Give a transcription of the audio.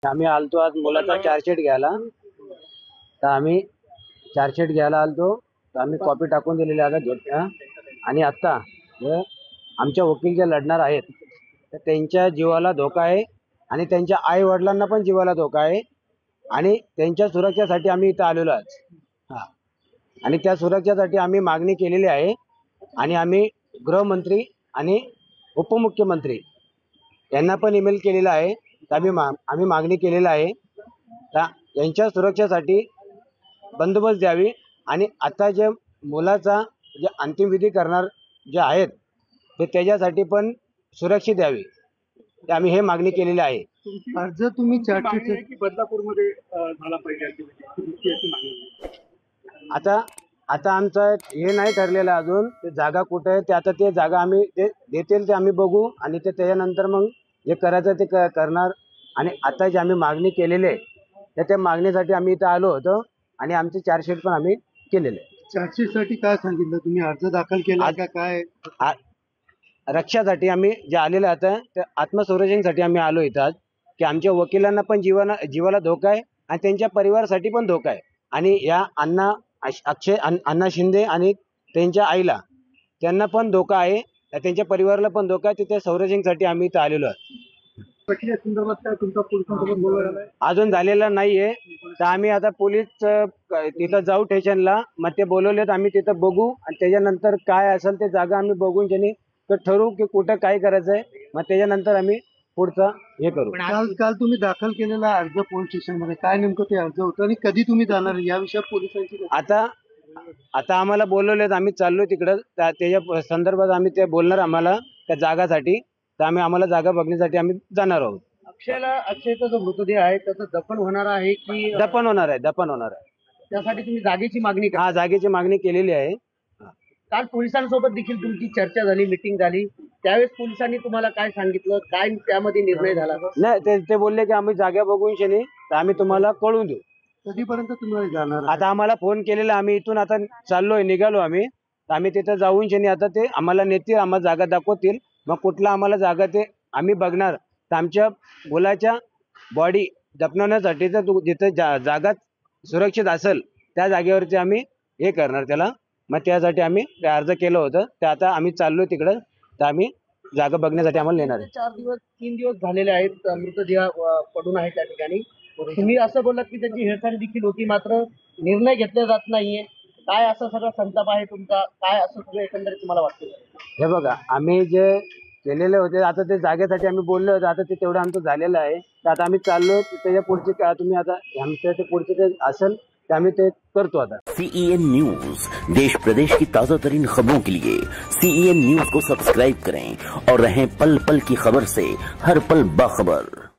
आम्ही आलतो आज मुलाचा चार्जशीट घ्यायला, तर आम्ही चार्जशीट घ्यायला आलतो, तर आम्ही कॉपी टाकून दिलेली आता आणि आता आमच्या वकील जे लढणार आहेत तर त्यांच्या जीवाला धोका आहे आणि त्यांच्या आई वडिलांना पण जीवाला धोका आहे आणि त्यांच्या सुरक्षेसाठी आम्ही इथं आलेलो आहोत। आणि त्या सुरक्षेसाठी आम्ही मागणी केलेली आहे आणि आम्ही गृहमंत्री आणि उपमुख्यमंत्री यांना पण ईमेल केलेला आहे। तर आम्ही मागणी केलेला आहे तर यांच्या सुरक्षेसाठी बंदोबस्त द्यावी आणि आता जे मुलाचा जे अंतिम विधी करणार जे आहेत ते त्याच्यासाठी पण सुरक्षित द्यावी, ते आम्ही हे मागणी केलेली आहे। अर्ज तुम्ही चार्जशीट बदलापूरमध्ये झाला पाहिजे आता आमचं हे नाही ठरलेलं अजून, ते जागा कुठे आहे ते आता ते जागा आम्ही ते देतील ते आम्ही बघू आणि ते त्याच्यानंतर मग जे करायचं ते करणार। आणि आता जे आम्ही मागणी केलेली आहे त्या मागणीसाठी आम्ही इथं आलो होतो आणि आमचे चार्जशीट पण आम्ही केलेले आहे। चार्जशीटसाठी काय सांगितलं तुम्ही, अर्ज दाखल केला का काय? रक्षासाठी आम्ही जे आलेलं आता ते आत्मसंरक्षणासाठी आम्ही आलो इथं की आमच्या वकिलांना पण जीवाला धोका आहे आणि त्यांच्या परिवारासाठी पण धोका आहे आणि या अण्णा शिंदे आणि त्यांच्या आईला त्यांना पण धोका आहे, त्यांच्या परिवाराला पण धोका आहे। त्या संरक्षणासाठी आम्ही इथं आलेलो आहोत। अजून झालेला नाहीये, तर आम्ही आता पोलीस तिथं जाऊ स्टेशनला, मग ते बोलवलेत आम्ही तिथं बघू आणि त्याच्यानंतर काय असेल ते जागा आम्ही बघून त्यांनी ठरवू की कुठं काय करायचंय, मग त्याच्यानंतर आम्ही पुढचं हे करू। काल तुम्ही दाखल केलेला अर्ज पोलीस स्टेशन मध्ये काय नेमकं ते अर्ज होतं आणि कधी तुम्ही जाणार या विषयात पोलिसांची? आता आम्हाला बोलवलेत, आम्ही चाललो तिकडं, त्याच्या संदर्भात आम्ही ते बोलणार आम्हाला त्या जागासाठी, तर आम्हाला जागा बघण्यासाठी आम्ही जाणार आहोत। अक्षयचा जो मृतदेह आहे त्याचं दफन होणार आहे की? दफन होणार आहे। त्यासाठी तुम्ही जागेची मागणी हा जागेची मागणी केलेली आहे। काल पोलिसांसोबत देखील तुमची चर्चा झाली, मिटिंग झाली, त्यावेळेस पोलिसांनी तुम्हाला काय सांगितलं, काय त्यामध्ये निर्णय झाला? नाही, ते बोलले की आम्ही जागा बघून शनी तर आम्ही तुम्हाला कळवून देऊ। कधीपर्यंत तुम्हाला जाणार? आता आम्हाला फोन केलेला, आम्ही इथून आता चाललोय, निघालो आम्ही तिथं जाऊन शनी आता ते आम्हाला नेतील, आम्हाला जागा दाखवतील, मग कुठला आम्हाला जागा ते आम्ही बघणार। तर आमच्या मुलाच्या बॉडी दफनवण्यासाठी तर जिथे जागा सुरक्षित असेल त्या जागेवरती आम्ही हे करणार त्याला, मग त्यासाठी आम्ही अर्ज केलं होतं। ते आता आम्ही चाललोय तिकडं, तर आम्ही जागा बघण्यासाठी आम्हाला नेणार आहे। 3 दिवस झालेले आहेत, मृतदेह पडून आहे त्या ठिकाणी। तुम्ही असं बोललात की त्याची हेळसांड देखील होती, मात्र निर्णय घेतला जात नाहीये, काय असं सगळं संताप आहे तुमचा, काय असं सगळं एकंदरीत तुम्हाला वाटतं? हे बघा, आम्ही जे केलेले होते आता ते जागेसाठी आम्ही बोललो होतो, आता ते तेवढं आमचं झालेलं आहे। तर आता आम्ही चाललो, त्याच्या पुढचे काय तुम्ही आता आमच्या ते पुढचे ते असेल ते आम्ही ते करतो। आता CEN न्यूज, देश प्रदेश की ताजा तरीन खबरों के लिए CEN न्यूज को सब्सक्राइब करें और रहें पल पल की खबर से हर पल बाखबर।